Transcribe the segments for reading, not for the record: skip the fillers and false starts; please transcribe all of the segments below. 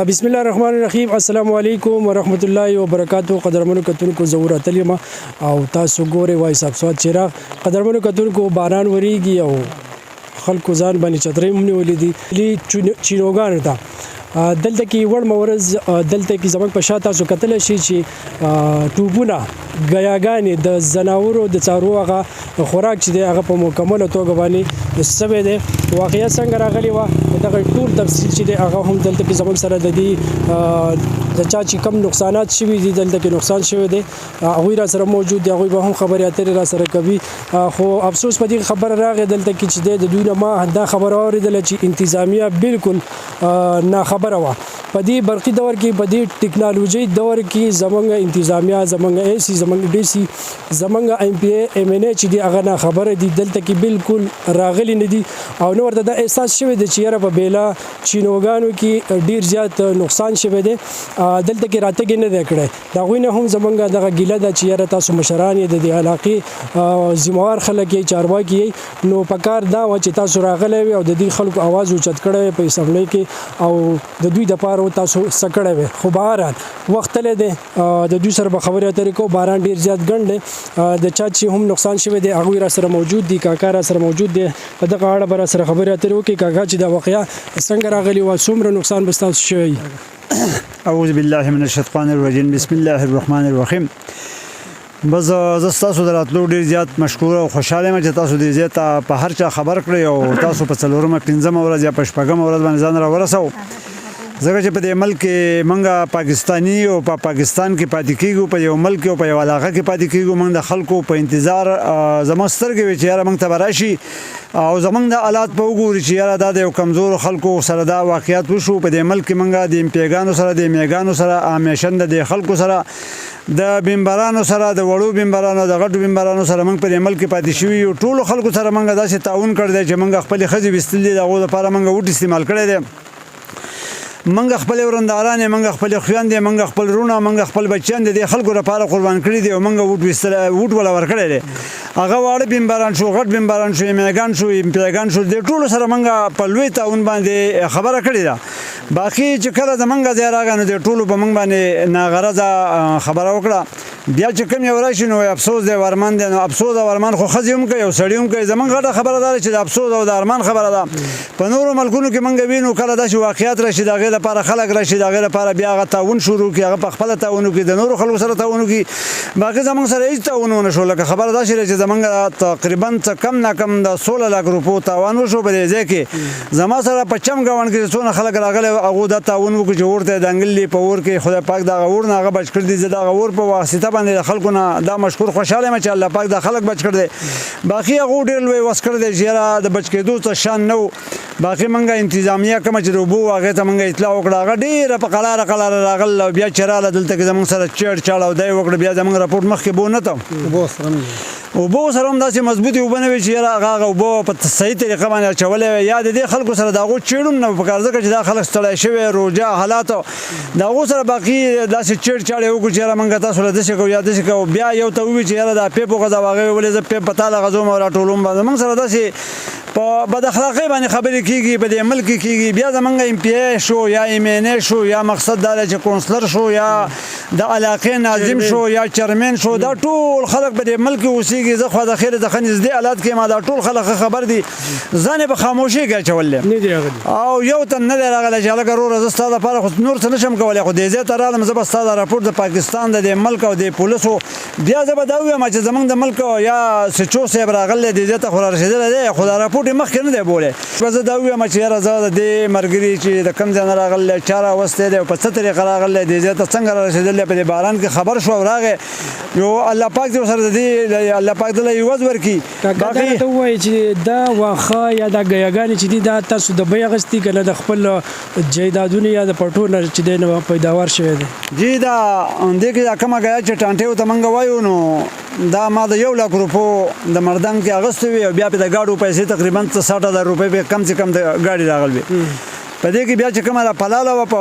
بسم الله الرحمن الرحیم. السلام علیکم ورحمت الله وبرکاتہ. قدرمنو کتونکو زوره تلیمه او تاسو ګوره وایس اپ سواد چراغ. قدرمنو کتونکو باران وریږي او خلکو ځان باندې چترې مونږ ولیدي چینوګان ته دلته کې وړ مورز دلته کې زموږ په شاته تاسو کتل شي چې ټوبونه غیاګانې د زناورو د څارو هغه خوراک چې دی هغه په مکمله توګه باندې سوي دی. واقعیا څنګه راغلی و دغه ټول تفصیل چې دی هغه هم دلته کې زموږ سره د دې د چا چې کم نقصانات شوي دي دلته کې نقصان شوی دی هغوی را سره موجود دی. هغوی به هم خبرې اترې را سره کوي خو افسوس په دې خبره راغی دلته کې چې دی د دوی نه ما دا خبره واورېدله چې انتظامیه بالکل ناخبره وه. په دې برقي دور کې په دې ټکنالوژي دور کې زمونږ انتظامیه زمونږ ایسي زمونږ ډیسي زمونږ ایم پی ای ایم ان ای چې دی هغه ناخبره دي دلته کې بالکل راغلي نه دي او نو ورته دا احساس شوی دی چې یاره په بیلا چینوګانو کې ډیر زیات نقصان شوی دی دلته کې راتګ نه دی کړی. د هغوی نه هم زمونږ دغه ګیله ده چې یاره تاسو مشران یې د دې علاقې ذمهوار خلک یې چارواکي یې نو پکار دا وه چې تاسو راغلی وي او د دې خلکو اواز اوچت کړی وي په اسمبلۍ کې او د دوی دپاره تاسو څه کړی وي. خو بهرحال وخت تللی دی د دوی سره به خبرې اترې کوو. باران ډېر زیات ګڼ دی د چا چې هم نقصان شوی دی هغوی را سره موجود دي. کاکا را سره موجود دی په دغه اړه به را سره خبرې اترې وکړي. کاکا چې دا واقعه څنګه راغلي وه څومره نقصان به ستاسو شوی؟ اعوذ بالله من الشیطان الرجیم بسم الله الرحمن الرحیم. بس زه ستاسو د راتلو ډېر زیات مشکور او خوشحاله یم چې تاسو دې ځای ته په هر چا خبر کړئ او تاسو په څلورمه پنځمه ورځ یا په شپږمه ورځ باندې ځان راورسوو ځکه چې په دې ملک کې موږ پاکستاني او په پاکستان کې پاتې کېږو په یو ملک او په یو علاقه کې پاتې کېږو. موږ د خلکو په انتظار زموږ سترګې وي چې یاره موږ ته به راشي او زموږ د حالات په وګوري چې یاره دا د یو کمزورو خلکو سره دا واقعیت وشو. په دې ملک کې موږ د امپیګانو سره د میګانو سره همیشن د خلکو سره د بمبرانو سره د وړو بمبرانو د غټو بمبرانو سره موږ په دې ملک کې پاتې شوي یو. ټولو خلکو سره موږ داسې تعاون کړی دی چې موږ خپلې ښځې ویستلي دي د هغو دپاره موږ وټ استعمال کړی دی. منګ خپل ورنداران منګ خپل خويندې منګ خپل رونه منګ خپل بچیان دي خلکو لپاره قربان کړی دي او منګ وټ ولا ور کړی دي. هغه واړه بمباران شو غټ بمباران شو میګان شو امپیګان شو د ټولو سره منګ په لوی تعاون باندې خبره کړی ده. باقي چې کله د منګ ځای راغنو د ټولو په منګ باندې ناغرضه خبره وکړه. بیا چې کوم یو راشي نو افسوس دی ورمان دی نو افسوس او ورمان خو خزي هم کوي او سړی هم کوي. زمونږ غټه خبره ده چې د افسوس او د ارمان خبره ده. په نورو ملکونو کې منګ وینو کله داسې واقعیت راشي د هغې لپاره خلک راشي د هغې لپاره بیا هغه تعاون شروع کړي هغه په خپله تعاون وکړي د نورو خلکو سره تعاون وکړي. باقي زمونږ سره هېڅ تعاون ونه شو. لکه خبره داسې ده چې زمونږ تقریبا څه کم نه کم د 16 لک روپو تاوان وشو په دې ځای کې. زما سره په چم ګاونډ کې څونه خلک راغلي هغو دا تعاون وکړو چې اور ته یې دنګلي په اور کې خدای پاک دغه اور نه هغه بچ کړي دي. زه دغه اور په واسطه باندې د خلکو نه دا مشکور خوشاله یم چې الله پاک دا خلک بچ کړ دی. باقي هغو ډېر لوی وس کړ دی چې یاره د بچ کېدو څه شان نه و. باقي موږ انتظامیه کومه چې د اوبو هغې ته موږ اطلاع وکړه هغه ډېره په قلاره قلاره راغله او بیا چې راغله دلته کې زموږ سره چیړ چاړ او دا یې وکړه. بیا زموږ راپورټ مخکې بو نه ته اوبو سره هم داسې مضبوطې اوبه نه وي چې یاره هغه اوبه په صحیح طریقه باندې اچولی وی یا د دې خلکو سره د هغو چیړ هم نه پکار ځکه چې دا خلک ستړی شوي روژه حالات د هغو سره باقي داسې چیړ چاړ یې وکړو چې یاره موږ تاسو له داسې کوو یا داسې کوو. بیا یو ته ووایي چې یاره دا پیپ وغځوه هغې ویلې زه پیپ په تا لغځوم او راټولوم. موږ سره داسې په بد اخلاقۍ باندې خبرې کېږي په دې ملک کې کېږي. بیا زموږ ایم پی ای شو یا ایم ان ای شو یا مقصد دا دی چې کونسلر شو یا د علاقې ناظم شو یا چیرمن شو دا ټول خلک په دې ملک کې اوسېږي. زه خو د خیر د ښه نږدې حالات کې ما دا ټول خلک خبر دي ځان یې په خاموشۍ کې اچولی او یو تن نه دی راغلی چې هلکه وروره زه ستا دپاره خو نور څه نه شم کولی خو دې ځای ته راغلم زه به ستا دا راپورټ د پاکستان د دې ملک او د پولیسو بیا زه به دا ووایم چې زموږ د ملک یا سچو صاحب راغلی دې ځای ته خو را رسېدلی دی خو دا راپورټ یې مخکې نه دی بولی. زه دا ووایم چې یاره زه د دې ملګري چې د کوم ځای نه راغلی چا راوستی دی او په څه طریقه راغلی دې ځای ته څنګه را رسېدلی په دې باران کې خبر شو او راغی یو الله پاک دې ورسره د دې الله پاک دله عوض ورکړي. کاکا دا ته ووایي چې دا واښه یا دا ګیاګانې چې دي دا تاسو د بیې اخیستي که نه د خپل جایدادونو یا د پټو نه چې دی نه پیداوار شوی دی؟ جی دا دې کې دا کومه ګیا چې ټانټې ورته موږ وایو نو دا ما د 1 لک روپو د مردان کې اخیستې وي او بیا پې د ګاډو پیسې تقریبا 60,000 روپۍ پې کم سے کم د ګاډي راغلي وي. په دې کې بیا چې کومه پلاله و په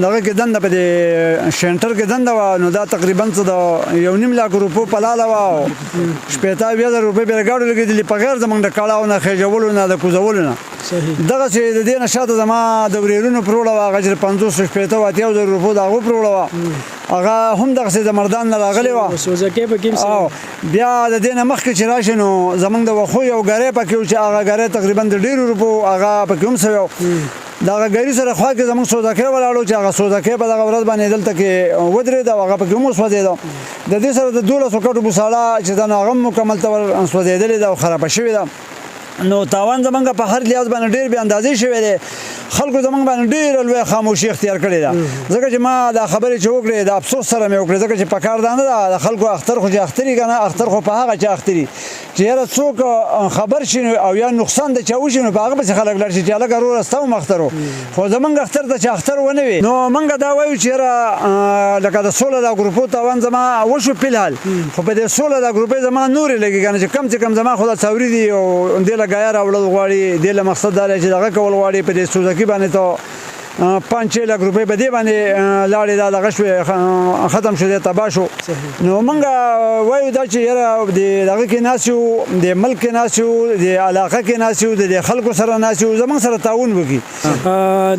دغه کې دنده په دې شنټر کې دنده و نو دا تقریبا څه د 1.5 لک روپو پلاله و 15,000 روپۍ به ګاډو لګېدلې په غیر زمونږ د کړهو نه خېجولو نه د کوزولو نه دغه چې د دې نه شاته زما د ورېرونو پروړه وه هغه چې 500 شپېته 80,000 روپو د هغو پروړه وه هغه هم دغسې د مردان نه راغلې وه سوزکې په کې او بیا د دې نه مخکې چې راشي نو زمونږ د وښو یو ګری پکې و چې هغه ګری تقریبا د ډېرو روپو هغه پکې هم سوی و د هغه ګري سره خوا کې زمونږ سوزکۍ ولاړو چې هغه سوزکۍ په دغه ورځ باندې دلته کې ودرېده او هغه پکې هم وسوځېده د دې سره د 1200 کټو بوساړه چې ده نو هغه هم مکمل طور سوځېدلې ده او خرابه شوې ده نو تاوان زمونږ په هر لحاظ باندې ډېر بې اندازې شوی دی خلکو زمونږ باندې ډېره لویه خاموشي اختیار کړې ده ځکه چې ما دا خبرې چې وکړې د افسوس سره مې وکړې ځکه چې په کار دا نه ده د خلکو اختر خو چې اختري که نه اختر خو په هغه چې اختري چې یاره څوک خبر شي او یا نقصان د چا وشي نو په هغه پسې خلک لاړ شي چې هلکه وروره ستا هم اختر و خو زمونږ اختر ته چې اختر ونه وي نو موږ دا وایو چې یاره لکه د 16 د ګروپو تاوان زما وشو فلحال خو په دې 16 د ګروپۍ زما نورې لګي که نه چې کم چې کم زما خو دا څاوري دي او دې له ګیا راوړل غواړي دې له مقصد دا دی چې دغه کول غواړي په دې سوزکي باندې ته 5 لک روپۍ په دې باندې لاړې دا دغه شوې ختم شو دی تباه شو نو موږ وایو دا چې یاره د دغه کې ناست یو د ملک کې ناست یو د علاقه کې ناست یو د خلکو سره ناست یو زموږ سره تعاون وکړي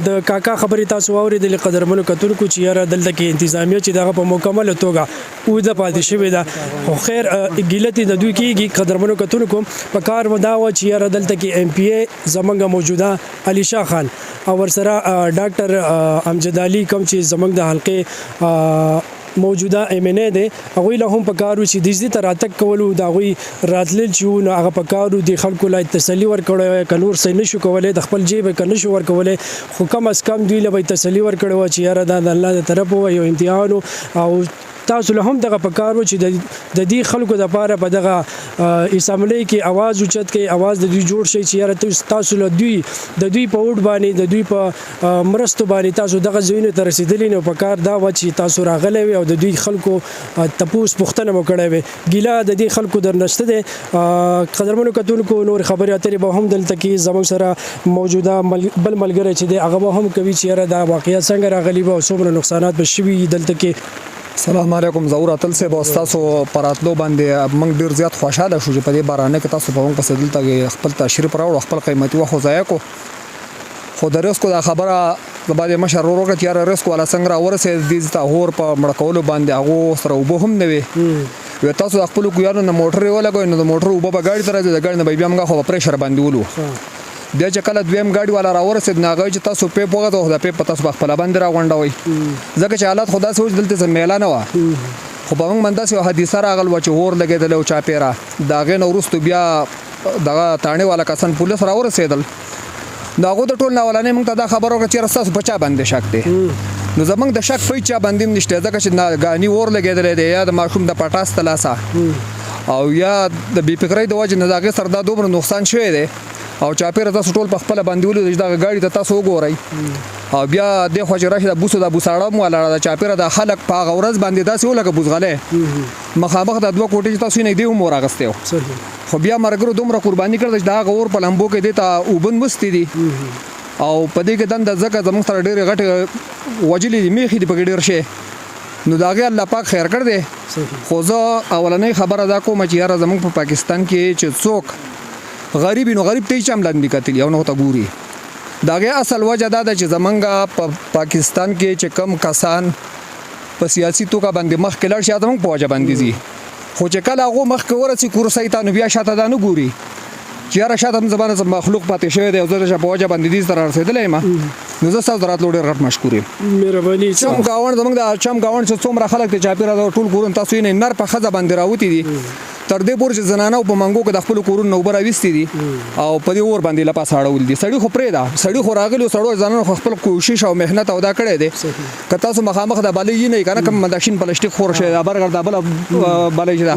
د کاکا خبرې تاسو واورېدلې قدرمنو کتونکو چې یاره دلته کې انتظامیه چې دغه په مکمله توګه اوده پاتې شوې ده خو خیر ګیلتې د دوی کېږي قدرمنو کتونکو په کار مو دا وه چې یاره دلته کې MPA زموږ موجوده علي شاه خان او ورسره ډاکټر امجد علي کوم چې زموږ د حلقې موجوده MNA دی هغوی له هم په کار و چې دې ته راتګ کولو د هغوی راتلل چې وو نو هغه په کار و د خلکو لا تسلي ورکړی وی که نور څه نشو کولی د خپل جیب که نشو ورکولی خو کم از کم دوی له به یې تسلي ورکړی وه چې یاره دا د الله د طرفه وه یو امتحان او تاسو له هم دغه په کار و چې د دې خلکو دپاره په دغه اسامبلۍ کې اواز اوچت کوي اواز د دوی جوړ شي چې یاره تاسو له دوی د دوی په ووټ باندې د دوی په مرستو باندې تاسو دغه ځایونو ته رسېدلي نو په کار دا وه چې تاسو راغلی وي او د دوی خلکو تپوس پوښتنه مو کړی وي ګیله د دې خلکو درنشته دی قدرمنو کتونکو نور خبرې اترې به هم دلته کې زموږ سره موجوده بل ملګری چې دی هغه به هم کوي چې یاره دا واقعیت څنګه راغلي به او څومره نقصانات به شوي دلته کې السلام علیکم زهور اتل صاحب او تاسو پراتلو باندې موږ ډیر زیات خوشاله شو چې په دې بارانه کې تاسو په موږ پسې دلته خپل تشریف راوړو خپل قیمتي وخت ضایع کو خو د ریسکو دا خبره د باندې مشر وروګه چې یاره ریسکو والا څنګه راورسې دې ته هور په مړ کولو باندې هغه سره وبو هم نه وي تاسو خپل کویانو نه موټر ولګوي نو د موټر وبو په گاډي تر د گاډي نه بیا موږ خو پریشر باندې ولو بیا چې کله دویم گاډي والا راورسېد نو هغه چې تاسو پیپ وغځو د پیپ په تاسو خپل باندې راغونډوي ځکه چې حالات خدا سوچ دلته میلا نه و خو په موږ باندې یو حادثه راغل و چې اور لګېدل او چاپیرا دا غې نو وروسته بیا دغه تانه والا کسان پولیس راورسېدل دا غو د ټول نه ولانه موږ ته دا خبر ورکړه چې تاسو په چا باندې شک دی نو زمونږ د شک په چا باندې نشته ځکه چې غانی اور لګېدل دی یا د ماشوم د پټاس تلاسه او یا د بي فکرۍ د وجه نه دغه سره دا دومره نقصان شوی دی او چاپیره تاسو ټول په خپل باندې ولې دا غاډي ته تاسو وګورئ او بیا د خوځ راشه د بوسو د بوساړه مو ولاړه د چاپیره د خلک په غورز باندې داسې ولګه بوزغله مخامخ د 2 کوټې تاسو نه دی مور اغستیو خو بیا مرګرو دومره قرباني کړل چې دا غور په لمبو کې دیتا وبن مستی دي او په دې کې دند ځکه زموږ سره ډېر غټ وجلې میخې دی په ډېر شي نو داغه الله پاک خیر کړ دې خو زه اولنې خبره دا کوم چې یاره زموږ په پاکستان کې چې څوک غریب نو غریب ته چم لاندې کتلی او نو ته ګوري داغه اصل وجه دا چې زمونږه په پاکستان کې چې کم کسان په سیاسي توګه باندې مخ کې لړ شي زمونږ په وجه باندې دي خو چې کله هغه مخ کې ورسې کورسۍ ته نو بیا شاته دا نه ګوري چې یاره شاته زمانه مخلوق پاتې شوی دی او زه په وجه باندې دې سره رسېدلې ما نو زه تاسو دراتلو ډېر غټ مشکور یم مهرباني چم گاوند زمونږ د چم گاوند چې څومره خلک ته چاپیره ټول کورن تاسو یې نر په خزه باندې راوتی دي تر دې پورې چې زنانه په منګو کې د خپل کورونو نوبر اويستي دي او په دې اور باندې لپاس اړول دي سړی خو پرې دا سړی خو راغلی سړو زنانه خپل کوشش او مهنت او دا کړی دی که تاسو مخامخ د بالې نه کنه کوم مداشین پلاستیک خور شه دا برګر دا بل بالې دا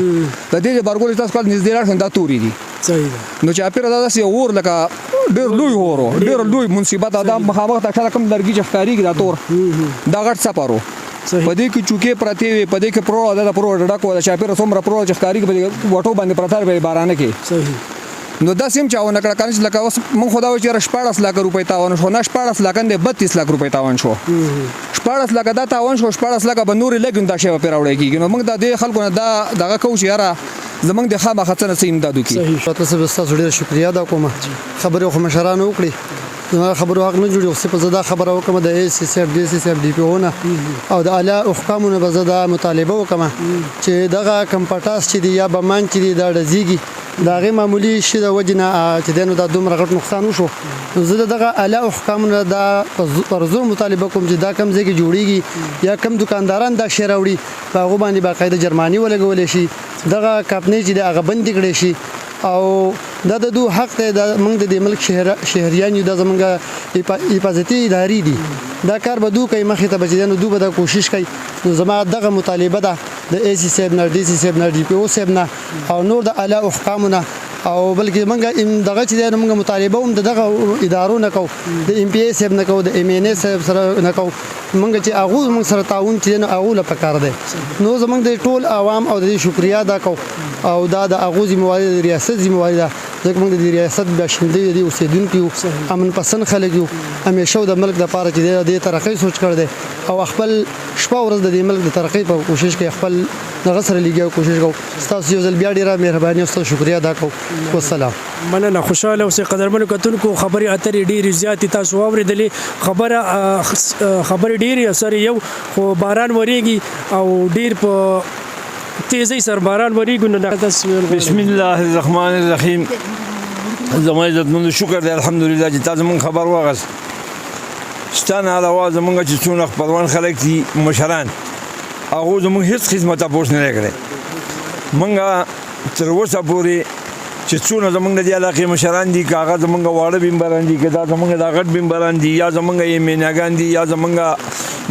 د دې برګول تاسو کول نږدې راځي دا توري دي صحیح نو چې اپیره دا سي اور لکه ډېر لوی اورو ډېر لوی منصیبت دا مخامخ ته کوم درګي چخکاری دا تور دا غټ سپارو پدې کې چوکې پرتی وي پدې کې پرو دا پرو ډډه کو دا چاپیره څومره پرو چخکاری په وټو باندې پرتار به بارانه کې صحیح نو دا سیم چاونه کړه کنه لکه اوس مونږ خدا و چې 14 لک روپۍ تاوان شو نه 14 لک نه 32 لک روپۍ تاوان شو 14 لک دا تاوان شو 14 لک به نور لګون دا شی په راوړی کیږي نو موږ د دې خلکو نه دا دغه کو چې یاره زمونږ د خامخا څه نه امدادو کی تاسو ډیر شکریا دا کوم خبرو خو مشرانو وکړي زما خبرو حق نه جوړي خو په زدا خبره وکم د ای سی سی اف ډي سی سی اف ډي پی او نه او د اعلی احکامونو به زدا مطالبه وکم چې دغه کمپټاس چې دی یا بمان چې دی دا ډزيږي داغه معمولی شي د وجنه چې دنه د دومره غټ نقصان وشو زه دغه اعلی احکامونو دا پر زور مطالبه کوم چې دا کم ځای کې جوړیږي یا کم دکانداران دا شی راوړي په هغه باندې باقاعده جرمانی ولګول شي دغه کمپنی چې هغه بند کړي شي او دا د دوه حق ته د موږ د ملک شهریان یو د زمونږه حفاظتي ادارې دي دا کار به دوه کوي مخې ته بچیدنه دوه به د کوشش کوي نو زما دغه مطالبه ده د ای سی صاحب نه ډي سی صاحب نه ډي پی او صاحب نه او نور د اعلی احکامونه او بلکې موږ دغه چې موږ مطالبه هم دغه ادارو نه کو د ام پی ای صاحب نه کو د ام ان ای صاحب سره نه کو موږ چې هغه موږ سره تعاون چې نه هغه له پکار دی نو زموږ د ټول عوام او د شکریا دا کو او دا د هغه ذمہواری د ریاست ذمہواری ده ځکه موږ د ریاست باشندې دي اوسیدونکو امن پسند خلک یو همیشه د ملک د لپاره چې د ترقۍ سوچ کړ دي او خپل شپه ورځ د ملک د ترقۍ په کوشش کې خپل دغه سره لګیو کوشش کوو تاسو یو ځل بیا ډیره مهرباني او شکریا ادا کوم والسلام مننه خوشاله اوسې قدرمنو کتونکو خبري اترې ډېرې زیاتې تاسو واورېدلې خبرې ډېرې اثر یو خو باران وریږي او ډېر په تیزی سر باران وریږي نو بسم الله الرحمن الرحیم زما عزتمنو شکر دی الحمدلله چې تاسو مون خبر واغس ستانه علاوه زمونږ چې څونه خپلوان خلک دي مشران هغه زموږ هیڅ خدمت تاسو نه کړې مونږه تر اوسه پورې چې څونه زمونږ د علاقې مشران دي کاغه زمونږ واړه بیمبران دي کدا زمونږ د غټ بیمبران دي یا زمونږ یې میناګان دي یا زمونږ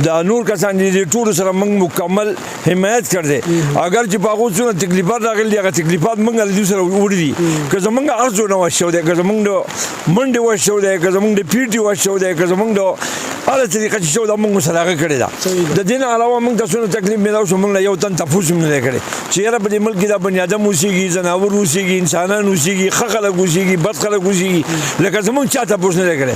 دا نور کسان دي ټول سره موږ مکمل حمایت کړ دې اگر چې په هغه څونه تکلیفات راغلي هغه تکلیفات موږ له دې سره وړي دي که زمونږ ارزو نه وشو دی که زمونږ منډه وشو دی که زمونږ د پیټي وشو دی که زمونږ هغه طریقه چې شو دا موږ سره هغه کړی دا د دین علاوه موږ تاسو ته تکلیف ملو شو موږ یو تن تاسو نه کړی چې یاره په دې ملک دا بنی ادم اوسېږي زناور اوسېږي انسانان اوسېږي خلک اوسېږي بد خلک اوسېږي لکه زمونږ چا تاسو نه کړی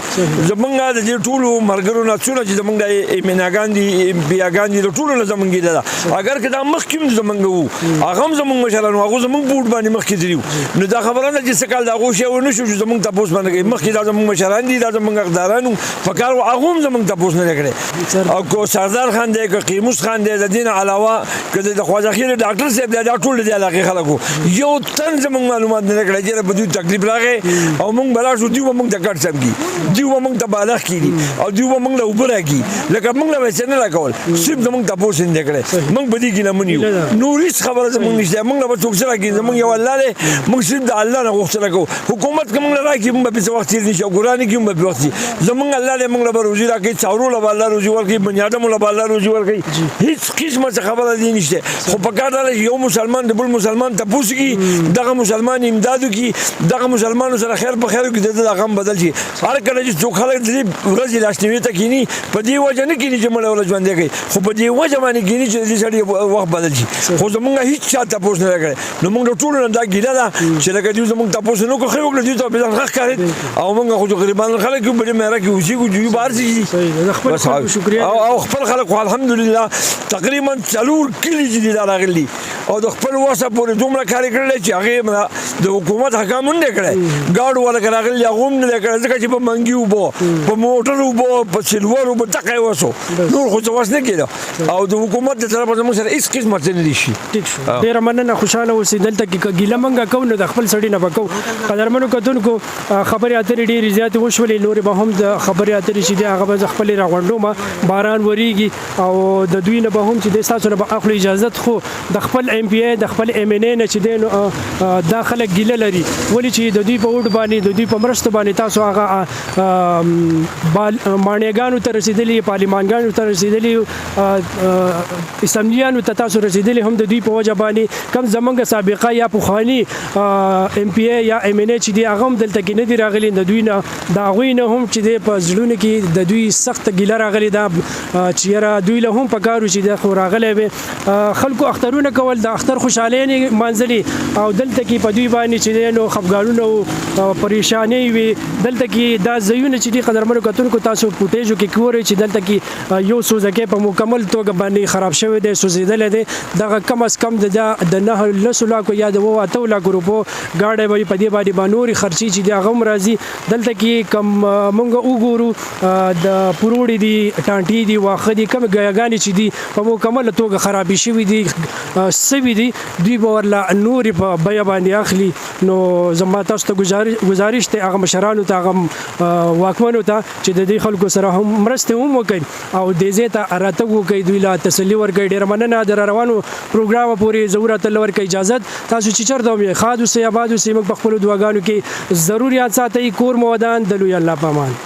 زمونږ د دې ټولو مرګرو نه څونه چې زمونږ د ایمناګان دي بیاګان دي ټولو نه زمونږ دي دا اگر که دا مخکې زمونږ وو هغه زمونږ مشران هغه زمونږ بوډ باندې مخکې دي نو دا خبره نه چې سکال دا غوښه و نه شو زمونږ تاسو باندې مخکې دا زمونږ مشران دي دا زمونږ اقدارانو فکر هغه زمونږ تاسو نه کړی او کو سردار خان دی که قیموس خان دی د دین علاوه کله د خواجه خیر ډاکټر صاحب دا ټول دی علاقه خلکو یو تن زمونږ معلومات نه کړی چې په دې تکلیف راغی او مونږ بلا شو دی مونږ د کټ سم کی دی مونږ ته بالغ کیږي او دی مونږ له وبره کی لکه مونږ له وسه نه راکول سیم زمونږ تاسو نه کړی مونږ بدی کې نه منیو نور هیڅ خبره زمونږ نشته مونږ له څوک سره کې زمونږ یو الله له مونږ سیم د الله نه غوښتنه کوو حکومت کوم نه راکې مونږ په څه وخت نشو ګوران کې مونږ په وخت زمونږ الله له مونږ له روزي راکې څاورو له الله روزي ورکې بنیادم له الله روزي ورکې هیڅ قسمه خبره دی نشته خو په کار دی یو مسلمان د بل مسلمان تاسو کې دغه مسلمان امدادو کې دغه مسلمانانو سره خیر په خیر کې دغه غم بدل شي هر کله چې څوک خلک دې ورځي لاشنوي ته کینی په دې وجه نه کینی چې مړ ول ژوند کوي خو په دې وجه باندې کینی چې دې سړي وخت بدل شي خو زمونږ هیڅ چا تاسو نه راغلی نو موږ ټول نه دا ګیله ده چې لکه دې زمونږ تاسو نو خو وکړو دې ته به ځخ کړی او موږ خو غریبان خلک په دې مېره کې اوسې کو جوړ بار شي خپل شکریا او خپل خلک الحمدلله تقریبا څلور کلی دې راغلي او د خپل واسه پورې دومره کار کړل چې هغه د حکومت حکامونه نه کړي ګاډ ولا راغلي هغه نه کړي ځکه چې په منګي وبو په موټر وبو په سلور وبو تکای وسو نور خو څه واسنه کېده او د حکومت د طرفه زموږ سره هیڅ قسمه څه نه دي شي ټیک شو ډیر مننه خوشاله اوسې دلته کې ګیله منګه کو نو د خپل سړی نه وکاو قدرمنو کتونکو خبرې اترې ډېرې زیاتې وشولې نورې به هم د خبرې اترې چې دی هغه به خپل راغونډو ما باران وریږي او د دوی نه به هم چې د تاسو نه به اخلي اجازه خو د خپل ام پی ای د خپل ام ان ای نه چې دی داخله ګیله لري ولی چې د دوی په وډ باندې د دوی په مرسته باندې تاسو هغه مانیګانو ته رسیدلی پارلیمانګانو ته رسیدلی اسمبلیانو ته تاسو رسیدلی هم د دوی په وجه باندې کم زمونږ سابقه یا پوخانی ام پی ای یا ام ان ای چې دی هغه هم دلته کې نه دی راغلی د دوی نه دا غوی نه هم چې دی په ځلونه کې د دوی سخت ګیله راغلی دا چې را دوی له هم په کارو چې د خو راغلی وي خلکو اخترونه کول د اختر خوشاله نه منځلي او دلته کې په دوی باندې چې نو خفګانونه او پریشانی وي دلته کې دا زيونه چې دي قدرمنو کتونکو تاسو فوټیجو کې ګورئ چې دلته کې یو سوزکه په مکمل توګه باندې خراب شوی دی سوزیدل دی دغه کم از کم د 9 لاکو یا د 8 لاکو روپو گاډي وي په دې باندې بانوري خرچي چې د غم راځي دلته کې کم مونږ وګورو د پروړي دي ټانټي دي واخه دي کم ګاګانی چې دي په مکمل توګه خرابې شوی دي سوي دي دوی به ورلا نوري په بیا باندې اخلي نو زما تاسو ته گزارش ته هغه مشرانو ته هغه واکمنو ته چې د دې خلکو سره هم مرسته هم وکړي او د دې ته اراته وکړي دوی لا تسلی ورکړي ډیر مننه در روانو پروګرام پورې ضرورت لور کوي اجازه تاسو چې چرته مې خادو سي آبادو سي موږ په خپل دعاګانو کې ضرورت ساتي کور مودان د لوی الله پامان